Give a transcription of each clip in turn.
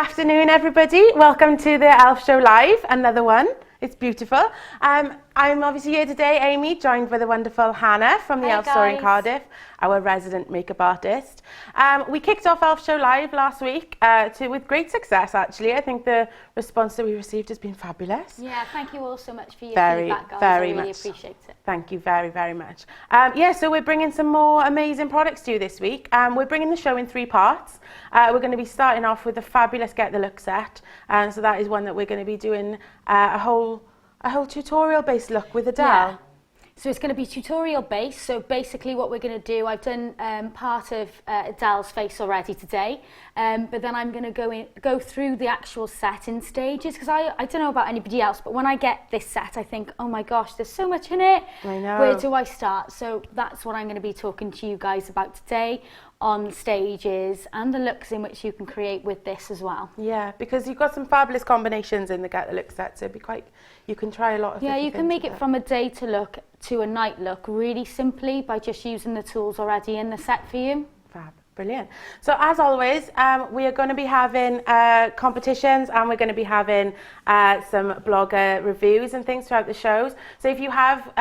afternoon, everybody. Welcome to the e.l.f. show live, another one. It's beautiful. I'm obviously here today, Amy, joined by the wonderful Hanne from the e.l.f. store in Cardiff, our resident makeup artist. We kicked off e.l.f. show live last week with great success, actually. I think the response that we received has been fabulous. Yeah, thank you all so much for your feedback, guys. I really appreciate it. Thank you very, very much. So we're bringing some more amazing products to you this week. We're bringing the show in 3 parts. We're going to be starting off with the fabulous Get the Look set. So that is one that we're going to be doing a whole tutorial-based look with e.l.f. Yeah. So it's going to be tutorial based. So basically what we're going to do, I've done part of e.l.f.'s face already today, but then I'm going to go through the actual set in stages, because I don't know about anybody else, but when I get this set I think, oh my gosh, there's so much in it. I know. Where do I start? So that's what I'm going to be talking to you guys about today, on stages and the looks in which you can create with this as well. Yeah, because you've got some fabulous combinations in the Get the Look set, so it'd be quite, you can try a lot of Yeah, you can make it from a day to look to a night look really simply by just using the tools already in the set for you. Fab. Brilliant. So as always, we are going to be having competitions, and we're going to be having some blogger reviews and things throughout the shows. So if you have,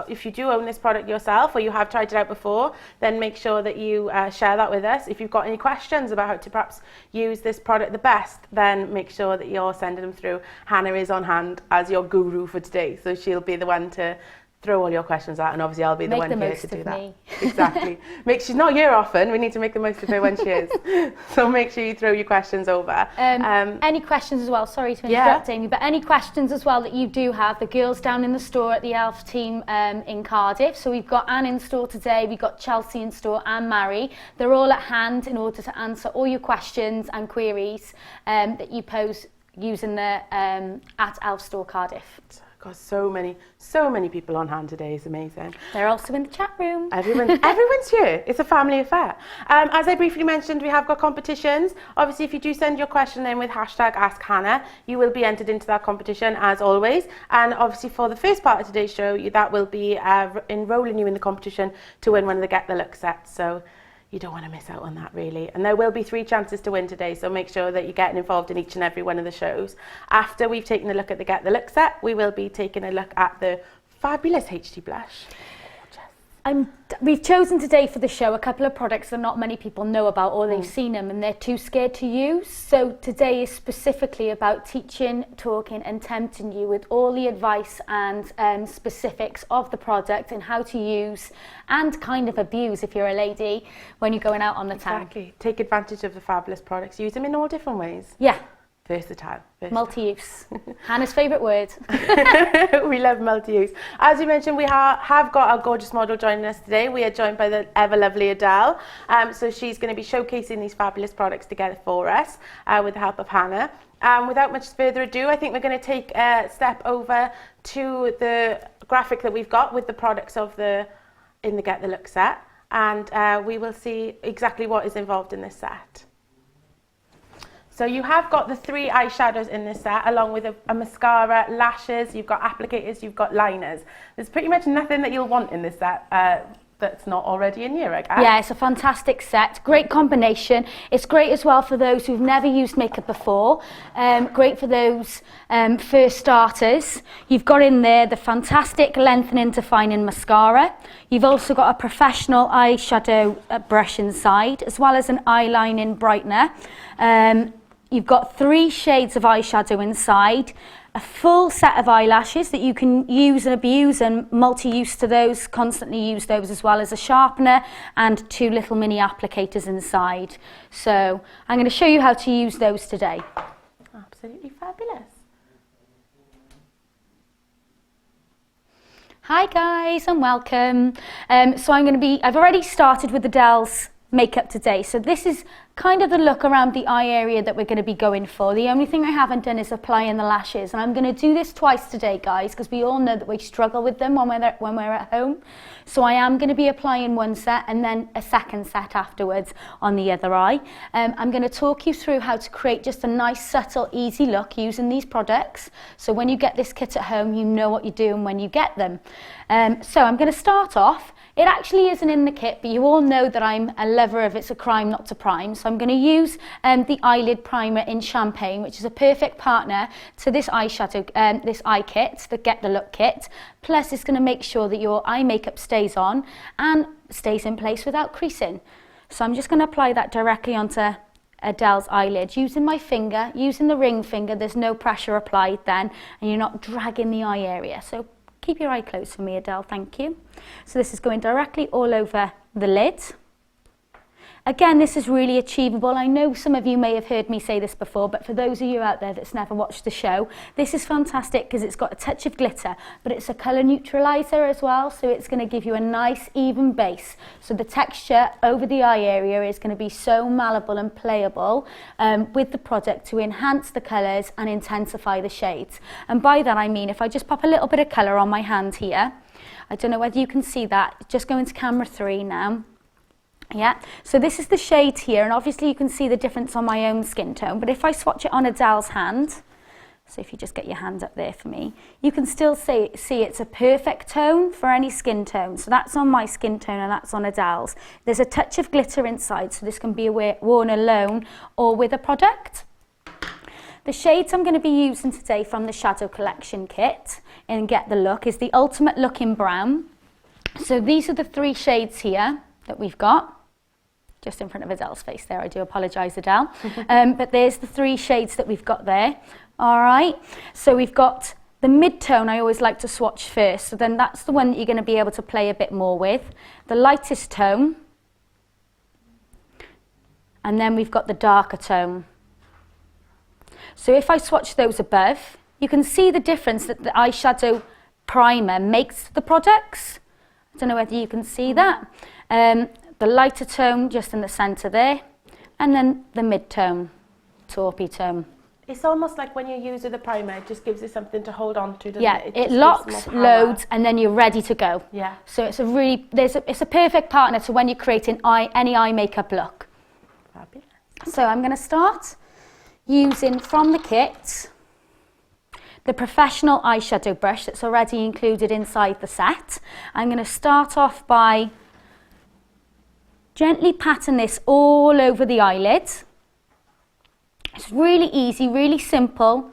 if you do own this product yourself, or you have tried it out before, then make sure that you share that with us. If you've got any questions about how to perhaps use this product the best, then make sure that you're sending them through. Hanne is on hand as your guru for today, so she'll be the one to throw all your questions out, and obviously I'll be the one here to do that. Exactly. She's not here often. We need to make the most of her when she is. So make sure you throw your questions over. Any questions as well? Sorry to interrupt, Amy, but any questions as well that you do have, the girls down in the store at the e.l.f. team in Cardiff. So we've got Anne in store today, we've got Chelsea in store, and Mary. They're all at hand in order to answer all your questions and queries that you pose using the at e.l.f. store Cardiff. Got so many people on hand today. It's amazing. They're also in the chat room. Everyone's here. It's a family affair. As I briefly mentioned, we have got competitions. Obviously, if you do send your question in with hashtag #AskHanne, you will be entered into that competition as always. And obviously, for the first part of today's show, that will be enrolling you in the competition to win one of the Get the Look sets. So you don't want to miss out on that, really. And there will be 3 chances to win today, so make sure that you're getting involved in each and every one of the shows. After we've taken a look at the Get the Look set, we will be taking a look at the fabulous HD blush. We've chosen today for the show a couple of products that not many people know about, or they've seen them and they're too scared to use. So today is specifically about teaching, talking and tempting you with all the advice and specifics of the product and how to use and kind of abuse, if you're a lady, when you're going out on the town. Exactly. Take advantage of the fabulous products. Use them in all different ways. Yeah. Versatile. Multi-use. Hanne's favourite word. We love multi-use. As you mentioned, we have got our gorgeous model joining us today. We are joined by the ever lovely e.l.f. So she's going to be showcasing these fabulous products together for us with the help of Hanne. Without much further ado, I think we're going to take a step over to the graphic that we've got with the products in the Get the Look set, and we will see exactly what is involved in this set. So you have got the 3 eyeshadows in this set, along with a mascara, lashes, you've got applicators, you've got liners. There's pretty much nothing that you'll want in this set that's not already in here, I guess. Yeah, it's a fantastic set, great combination. It's great as well for those who've never used makeup before, great for those first starters. You've got in there the fantastic lengthening defining mascara. You've also got a professional eyeshadow brush inside, as well as an eyelining brightener. You've got 3 shades of eyeshadow inside, a full set of eyelashes that you can use and abuse and multi-use to those, constantly use those, as well as a sharpener and 2 little mini applicators inside. So I'm going to show you how to use those today. Absolutely fabulous. Hi guys and welcome. So I've already started with the e.l.f.'s makeup today. So this is kind of the look around the eye area that we're going to be going for. The only thing I haven't done is applying the lashes, and I'm going to do this twice today, guys, because we all know that we struggle with them when we're at home. So I am going to be applying one set and then a second set afterwards on the other eye. I'm going to talk you through how to create just a nice, subtle, easy look using these products. So when you get this kit at home, you know what you're doing when you get them. So I'm going to start off. It actually isn't in the kit, but you all know that I'm a lover of It's a Crime Not to Prime. So I'm going to use the eyelid primer in Champagne, which is a perfect partner to this eyeshadow, this eye kit, the Get the Look kit. Plus it's going to make sure that your eye makeup stays on and stays in place without creasing. So I'm just going to apply that directly onto Adele's eyelid, using my finger, using the ring finger. There's no pressure applied then, and you're not dragging the eye area. So keep your eye closed for me, Adele, thank you. So this is going directly all over the lid. Again, this is really achievable. I know some of you may have heard me say this before, but for those of you out there that's never watched the show, this is fantastic because it's got a touch of glitter, but it's a colour neutraliser as well, so it's going to give you a nice even base. So the texture over the eye area is going to be so malleable and playable with the product to enhance the colours and intensify the shades. And by that I mean, if I just pop a little bit of colour on my hand here, I don't know whether you can see that, just go into camera 3 now. Yeah, so this is the shade here, and obviously you can see the difference on my own skin tone, but if I swatch it on Adele's hand, so if you just get your hand up there for me, you can still see it's a perfect tone for any skin tone. So that's on my skin tone and that's on Adele's. There's a touch of glitter inside, so this can be worn alone or with a product. The shades I'm going to be using today from the Shadow Collection kit in Get the Look is the Ultimate Look in Brown. So these are the 3 shades here that we've got. Just in front of Adele's face there, I do apologise, Adele. But there's the 3 shades that we've got there. All right, so we've got the mid-tone I always like to swatch first, so then that's the one that you're going to be able to play a bit more with. The lightest tone, and then we've got the darker tone. So if I swatch those above, you can see the difference that the eyeshadow primer makes to the products. I don't know whether you can see that. The lighter tone just in the centre there, and then the mid-tone, taupey tone. It's almost like when you use the primer, it just gives you something to hold on to, doesn't it? It locks, loads, and then you're ready to go. Yeah. So it's a perfect partner to when you're creating any eye makeup look. Fabulous. So I'm going to start using from the kit the professional eyeshadow brush that's already included inside the set. I'm going to start off by gently patting this all over the eyelid. It's really easy, really simple.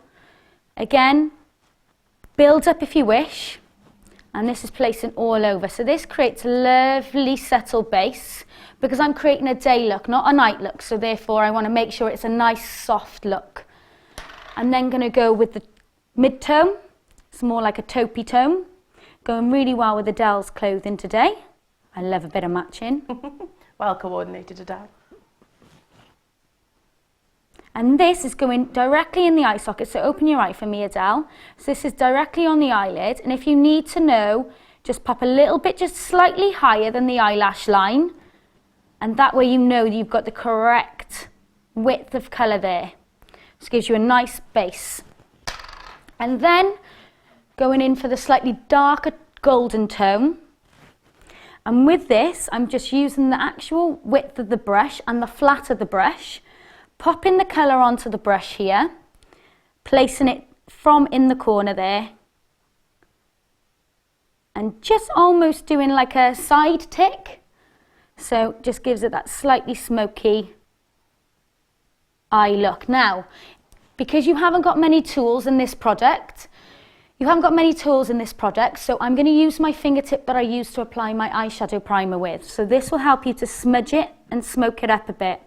Again, build up if you wish. And this is placing all over. So this creates a lovely subtle base because I'm creating a day look, not a night look. So therefore I want to make sure it's a nice soft look. I'm then going to go with the mid-tone. It's more like a taupey tone. Going really well with Adele's clothing today. I love a bit of matching. Well coordinated, Adele. And this is going directly in the eye socket, so open your eye for me, Adele. So this is directly on the eyelid, and if you need to know, just pop a little bit, just slightly higher than the eyelash line, and that way you know that you've got the correct width of colour there. This gives you a nice base. And then going in for the slightly darker golden tone. And with this, I'm just using the actual width of the brush and the flat of the brush, popping the colour onto the brush here, placing it from in the corner there, and just almost doing like a side tick. So just gives it that slightly smoky eye look. Now, because you haven't got many tools in this product, so I'm going to use my fingertip that I use to apply my eyeshadow primer with. So this will help you to smudge it and smoke it up a bit.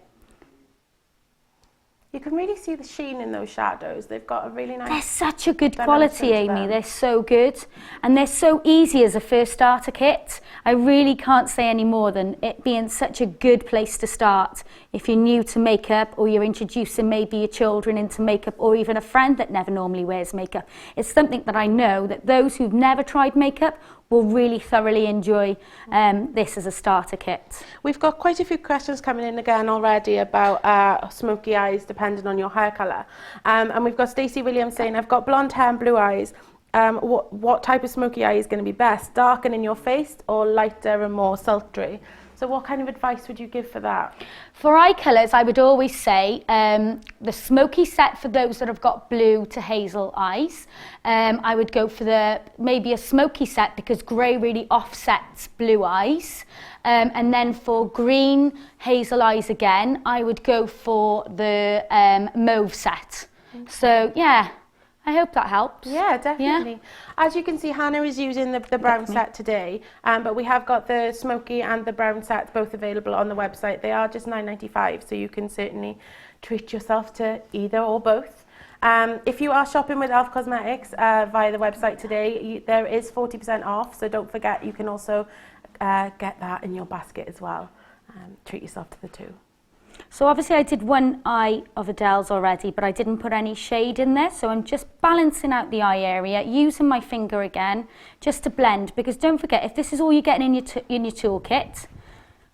You can really see the sheen in those shadows. They've got a really nice... They're such a good quality, Amy. They're so good. And they're so easy as a first starter kit. I really can't say any more than it being such a good place to start. If you're new to makeup, or you're introducing maybe your children into makeup, or even a friend that never normally wears makeup. It's something that I know that those who've never tried makeup will really thoroughly enjoy this as a starter kit. We've got quite a few questions coming in again already about smoky eyes depending on your hair colour. And we've got Stacey Williams saying, I've got blonde hair and blue eyes. What type of smoky eye is going to be best? Darken in your face or lighter and more sultry? So So what kind of advice would you give for that? For eye colours, I would always say the smoky set for those that have got blue to hazel eyes. I would go for maybe a smoky set because grey really offsets blue eyes. And then for green hazel eyes again, I would go for the mauve set. Okay. So yeah, I hope that helps. Yeah, definitely. Yeah. As you can see, Hannah is using the brown set today, but we have got the smoky and the brown sets both available on the website. They are just £9.95, so you can certainly treat yourself to either or both. If you are shopping with e.l.f. Cosmetics via the website today, there is 40% off, so don't forget you can also get that in your basket as well. Treat yourself to the two. So obviously I did one eye of e.l.f.'s already, but I didn't put any shade in there, so I'm just balancing out the eye area, using my finger again, just to blend, because don't forget, if this is all you're getting in your toolkit,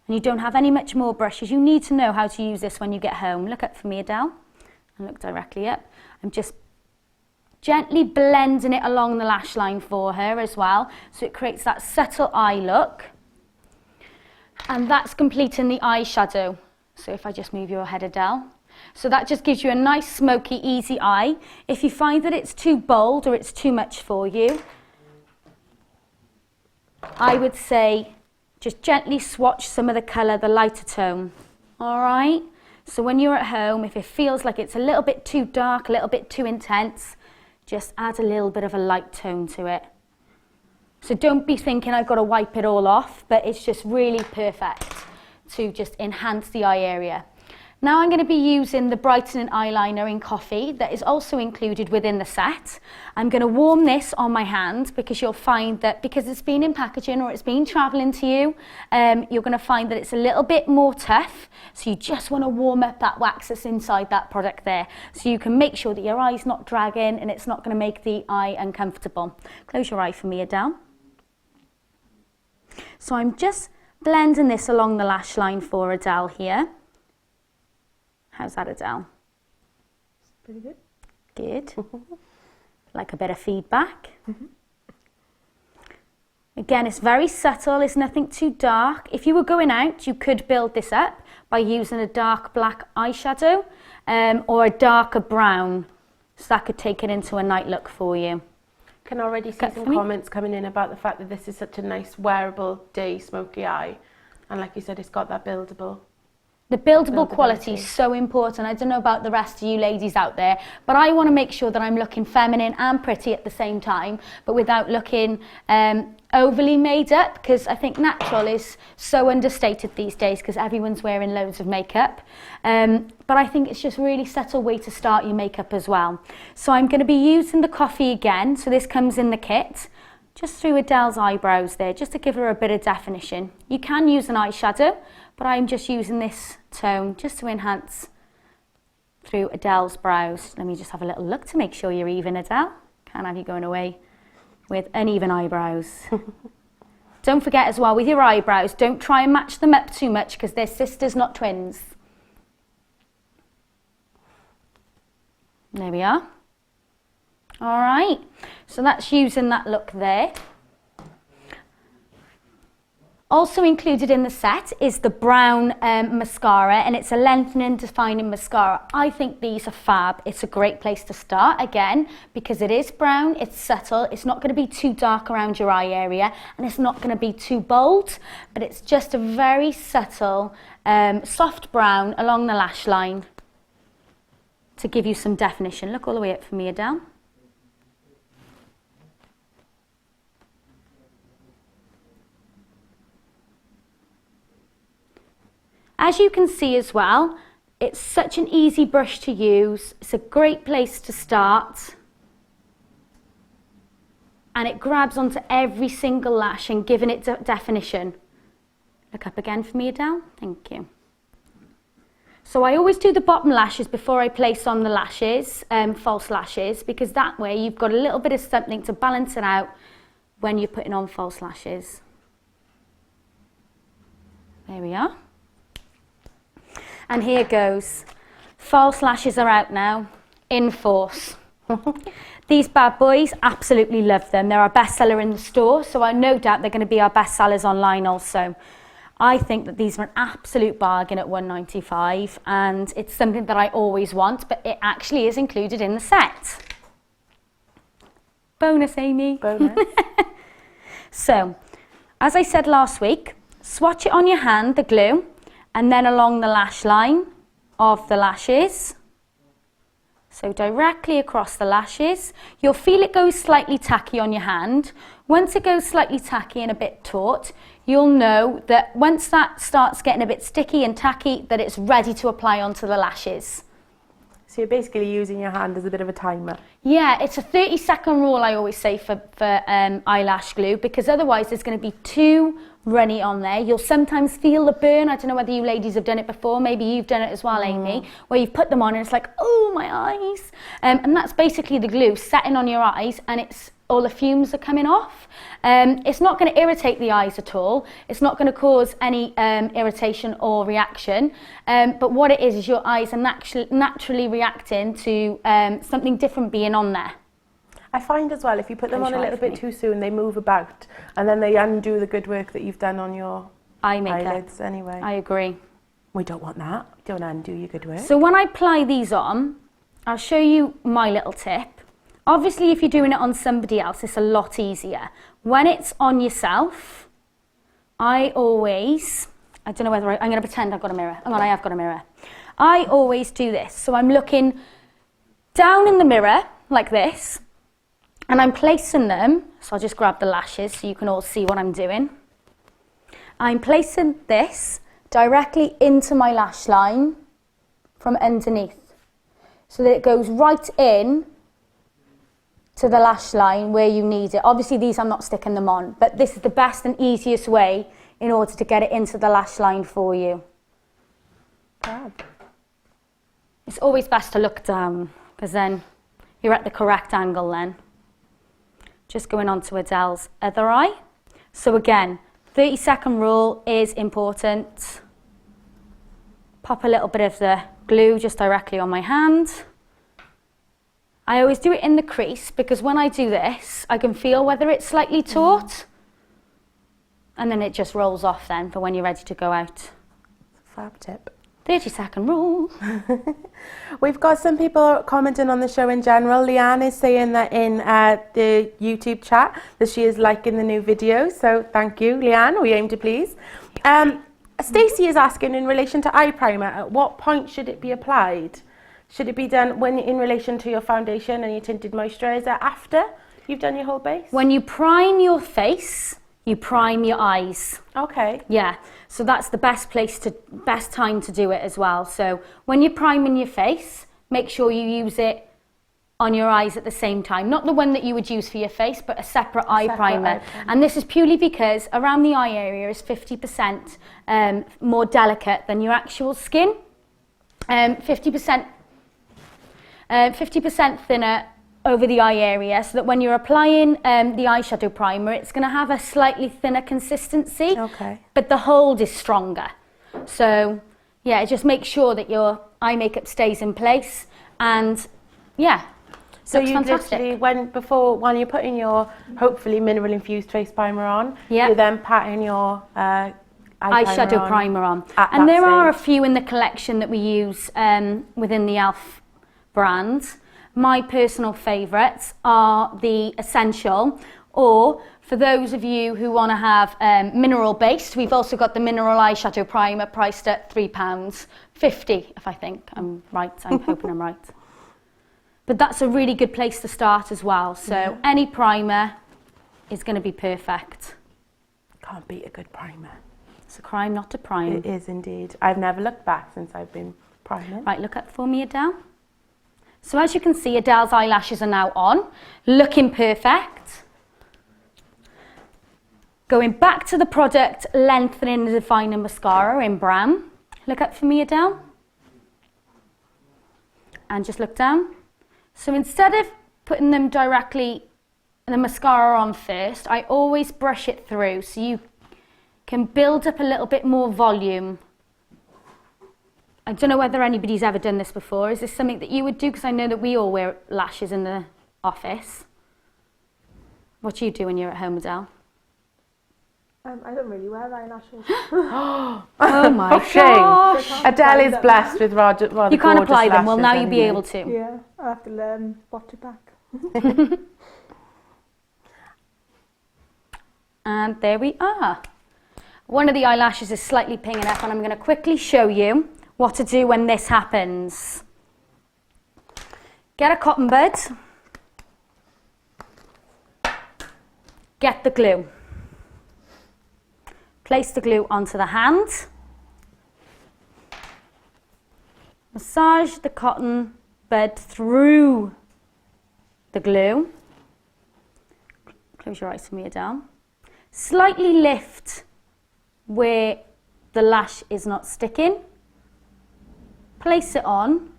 and you don't have any much more brushes, you need to know how to use this when you get home. Look up for me, e.l.f., and look directly up. I'm just gently blending it along the lash line for her as well, so it creates that subtle eye look. And that's completing the eyeshadow. So if I just move your head, e.l.f. So that just gives you a nice smoky, easy eye. If you find that it's too bold or it's too much for you, I would say just gently swatch some of the colour, the lighter tone. All right? So when you're at home, if it feels like it's a little bit too dark, a little bit too intense, just add a little bit of a light tone to it. So don't be thinking I've got to wipe it all off, but it's just really perfect to just enhance the eye area. Now I'm going to be using the brightening eyeliner in Coffee that is also included within the set. I'm going to warm this on my hand because you'll find that because it's been in packaging or it's been travelling to you, you're going to find that it's a little bit more tough. So you just want to warm up that wax that's inside that product there. So you can make sure that your eye's not dragging and it's not going to make the eye uncomfortable. Close your eye for me, e.l.f. So I'm just blending this along the lash line for e.l.f. here. How's that, e.l.f.? Pretty good. Good. Like a bit of feedback. Again, it's very subtle, it's nothing too dark. If you were going out, you could build this up by using a dark black eyeshadow or a darker brown. So that could take it into a night look for you. Can already see some comments coming in about the fact that this is such a nice wearable day smoky eye. And like you said, it's got that buildable. The buildable quality is so important. I don't know about the rest of you ladies out there, but I want to make sure that I'm looking feminine and pretty at the same time, but without looking overly made up, because I think natural is so understated these days because everyone's wearing loads of makeup. But I think it's just a really subtle way to start your makeup as well. So I'm going to be using the Coffee again, so this comes in the kit, just through e.l.f.'s eyebrows there, just to give her a bit of definition. You can use an eyeshadow, but I'm just using this tone just to enhance through e.l.f.'s brows. Let me just have a little look to make sure you're even, e.l.f. Can't have you going away with uneven eyebrows. Don't forget as well, with your eyebrows, don't try and match them up too much because they're sisters, not twins. There we are. All right, so that's using that look there. Also included in the set is the brown mascara, and it's a lengthening defining mascara. I think these are fab. It's a great place to start, again, because it is brown, it's subtle, it's not going to be too dark around your eye area, and it's not going to be too bold, but it's just a very subtle, soft brown along the lash line to give you some definition. Look all the way up for me, e.l.f. As you can see as well, it's such an easy brush to use. It's a great place to start. And it grabs onto every single lash and giving it definition. Look up again for me, e.l.f. Thank you. So I always do the bottom lashes before I place on the lashes, false lashes, because that way you've got a little bit of something to balance it out when you're putting on false lashes. There we are. And here goes. False lashes are out now, in force. These bad boys, absolutely love them. They're our bestseller in the store, so I no doubt they're going to be our bestsellers online also. I think that these are an absolute bargain at £1.95, and it's something that I always want, but it actually is included in the set. Bonus, Amy. Bonus. So, as I said last week, swatch it on your hand, the glue, and then along the lash line of the lashes. So directly across the lashes. You'll feel it goes slightly tacky on your hand. Once it goes slightly tacky and a bit taut, you'll know that once that starts getting a bit sticky and tacky, that it's ready to apply onto the lashes. So you're basically using your hand as a bit of a timer. Yeah, it's a 30-second rule, I always say, for eyelash glue, because otherwise there's going to be too runny on there. You'll sometimes feel the burn. I don't know whether you ladies have done it before. Maybe you've done it as well, Amy, where you've put them on and it's like, oh, my eyes. And that's basically the glue setting on your eyes, and it's all the fumes are coming off. It's not going to irritate the eyes at all. It's not going to cause any irritation or reaction. But what it is your eyes are naturally reacting to something different being on there. I find as well, if you put them on a little bit too soon, they move about, and then they undo the good work that you've done on your eyelids anyway. I agree. We don't want that. Don't undo your good work. So when I apply these on, I'll show you my little tip. Obviously, if you're doing it on somebody else, it's a lot easier. When it's on yourself, I don't know whether I'm going to pretend I've got a mirror. Hang on, I have got a mirror. I always do this. So I'm looking down in the mirror like this, and I'm placing them, so I'll just grab the lashes so you can all see what I'm doing. I'm placing this directly into my lash line from underneath, so that it goes right in to the lash line where you need it. Obviously these I'm not sticking them on, but this is the best and easiest way in order to get it into the lash line for you. Fab. It's always best to look down, because then you're at the correct angle then. Just going on to Adele's other eye. So again, 30-second rule is important. Pop a little bit of the glue just directly on my hand. I always do it in the crease, because when I do this, I can feel whether it's slightly taut, and then it just rolls off then for when you're ready to go out. Fab tip. 30-second rule. We've got some people commenting on the show in general. Leanne is saying that in the YouTube chat that she is liking the new videos, so thank you, Leanne. We aim to please. Stacey is asking, in relation to eye primer, at what point should it be applied? Should it be done when in relation to your foundation and your tinted moisturiser after you've done your whole base? When you prime your face, you prime your eyes. Okay. Yeah, so that's the best time to do it as well. So when you're priming your face, make sure you use it on your eyes at the same time. Not the one that you would use for your face, but a separate eye primer. And this is purely because around the eye area is 50% more delicate than your actual skin. 50% thinner over the eye area, so that when you're applying the eyeshadow primer, it's going to have a slightly thinner consistency, but the hold is stronger. So yeah, just make sure that your eye makeup stays in place, and yeah, so you fantastic. literally, when you're putting your hopefully mineral infused face primer on, you're then patting your eyeshadow primer on. And there are a few in the collection that we use within the e.l.f. brand. My personal favourites are the Essential, or for those of you who want to have mineral based, we've also got the mineral eyeshadow primer priced at £3.50, if I think I'm right. I'm hoping I'm right. But that's a really good place to start as well. So any primer is going to be perfect. Can't beat a good primer. It's a crime not to prime. It is indeed. I've never looked back since I've been priming. Right, look up for me, Adele. So as you can see, Adele's eyelashes are now on, looking perfect. Going back to the product, lengthening the definer mascara in brown. Look up for me, Adele. And just look down. So instead of putting them directly, the mascara on first, I always brush it through so you can build up a little bit more volume. I don't know whether anybody's ever done this before. Is this something that you would do? Because I know that we all wear lashes in the office. What do you do when you're at home, Adele? I don't really wear eyelashes. Oh my Shame. gosh. Adele is blessed with rather You can't gorgeous apply them. Well, lashes now you'll be anyway. able to. Yeah, I'll have to learn what to back. And there we are. One of the eyelashes is slightly pinging up, and I'm going to quickly show you what to do when this happens. Get a cotton bud. Get the glue. Place the glue onto the hand. Massage the cotton bud through the glue. Close your eyes for me, Adele. Slightly lift where the lash is not sticking. Place it on.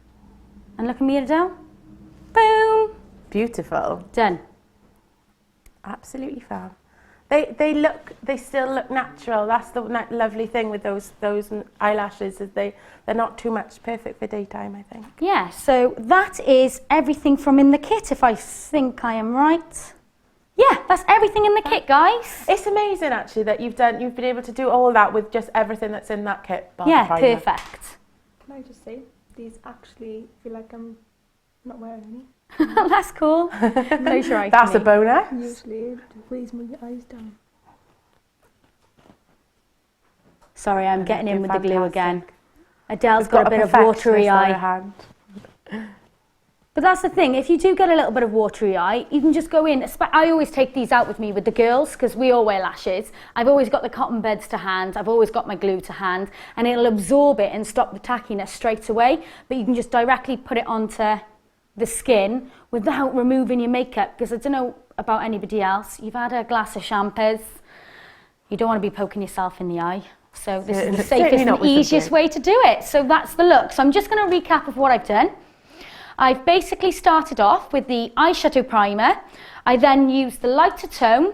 And look at me, Adele. Boom. Beautiful. Done. Absolutely fab. They still look natural. That's the lovely thing with those eyelashes, is they're not too much, perfect for daytime, I think. Yeah, so that is everything from in the kit, if I think I am right. Yeah, that's everything in the kit, guys. It's amazing actually that you've been able to do all that with just everything that's in that kit. bar the Yeah, primer. perfect. Can I just say, these actually feel like I'm not wearing any. That's cool. Close your eyes. That's for a me. bonus. Usually it weighs my eyes down. Sorry, I'm getting in You're with the glue again. fantastic. Adele's We've got a bit of watery perfectionist on her eye. hand. But that's the thing, if you do get a little bit of watery eye, you can just go in. I always take these out with me with the girls because we all wear lashes. I've always got the cotton buds to hand, I've always got my glue to hand, and it'll absorb it and stop the tackiness straight away. But you can just directly put it onto the skin without removing your makeup, because I don't know about anybody else, you've had a glass of champers, you don't want to be poking yourself in the eye. So this is the Certainly safest not and with the easiest glue. way to do it. So that's the look. So I'm just going to recap of what I've done. I've basically started off with the eyeshadow primer. I then used the lighter tone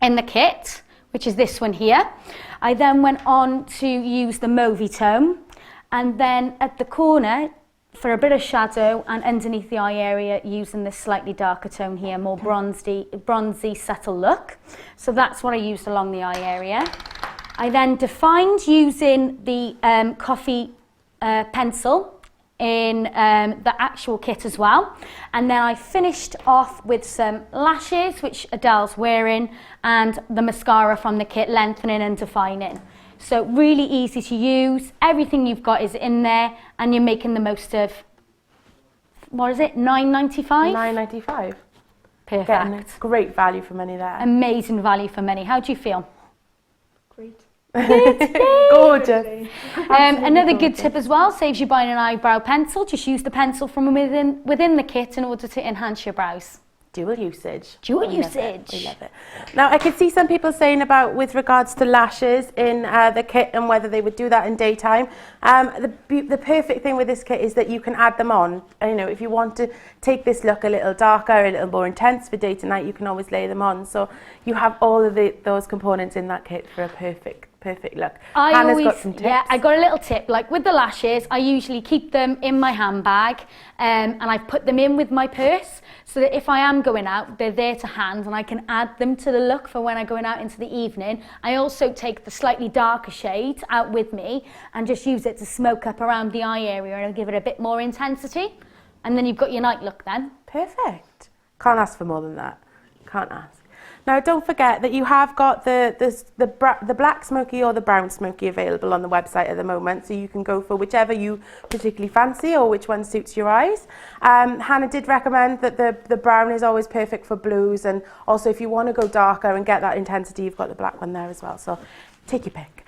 in the kit, which is this one here. I then went on to use the mauvey tone, and then at the corner for a bit of shadow and underneath the eye area using this slightly darker tone here, more bronzy subtle look. So that's what I used along the eye area. I then defined using the coffee pencil in the actual kit as well, and then I finished off with some lashes, which Adele's wearing, and the mascara from the kit, lengthening and defining. So really easy to use, everything you've got is in there, and you're making the most of, what is it, £9.95? £9.95. Perfect. Getting a great value for money there. Amazing value for money. How do you feel? Great. Gorgeous. Another good tip as well, saves you buying an eyebrow pencil. Just use the pencil from within the kit in order to enhance your brows. Dual usage. Dual We love it. usage. We love it. Now, I could see some people saying about with regards to lashes in the kit and whether they would do that in daytime. The perfect thing with this kit is that you can add them on. You know, if you want to take this look a little darker, a little more intense for day to night, you can always lay them on. So you have all of those components in that kit for a perfect look. Hannah's got some tips. Yeah, I got a little tip. Like with the lashes, I usually keep them in my handbag, and I put them in with my purse, so that if I am going out, they're there to hand, and I can add them to the look for when I'm going out into the evening. I also take the slightly darker shades out with me and just use it to smoke up around the eye area and give it a bit more intensity. And then you've got your night look then. Perfect. Can't ask for more than that. Can't ask. Now, don't forget that you have got the black smoky or the brown smoky available on the website at the moment, so you can go for whichever you particularly fancy or which one suits your eyes. Hannah did recommend that the brown is always perfect for blues, and also if you want to go darker and get that intensity, you've got the black one there as well, so take your pick.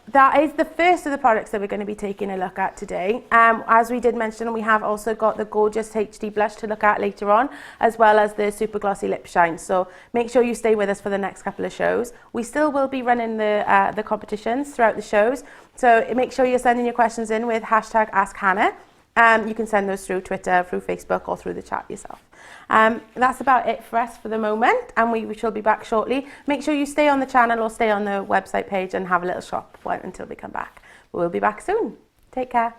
That is the first of the products that we're going to be taking a look at today. As we did mention, we have also got the gorgeous HD blush to look at later on, as well as the super glossy lip shine. So make sure you stay with us for the next couple of shows. We still will be running the competitions throughout the shows. So make sure you're sending your questions in with hashtag #AskHannah. You can send those through Twitter, through Facebook, or through the chat yourself. That's about it for us for the moment, and we shall be back shortly. Make sure you stay on the channel or stay on the website page and have a little shop until we come back. We'll be back soon. Take care.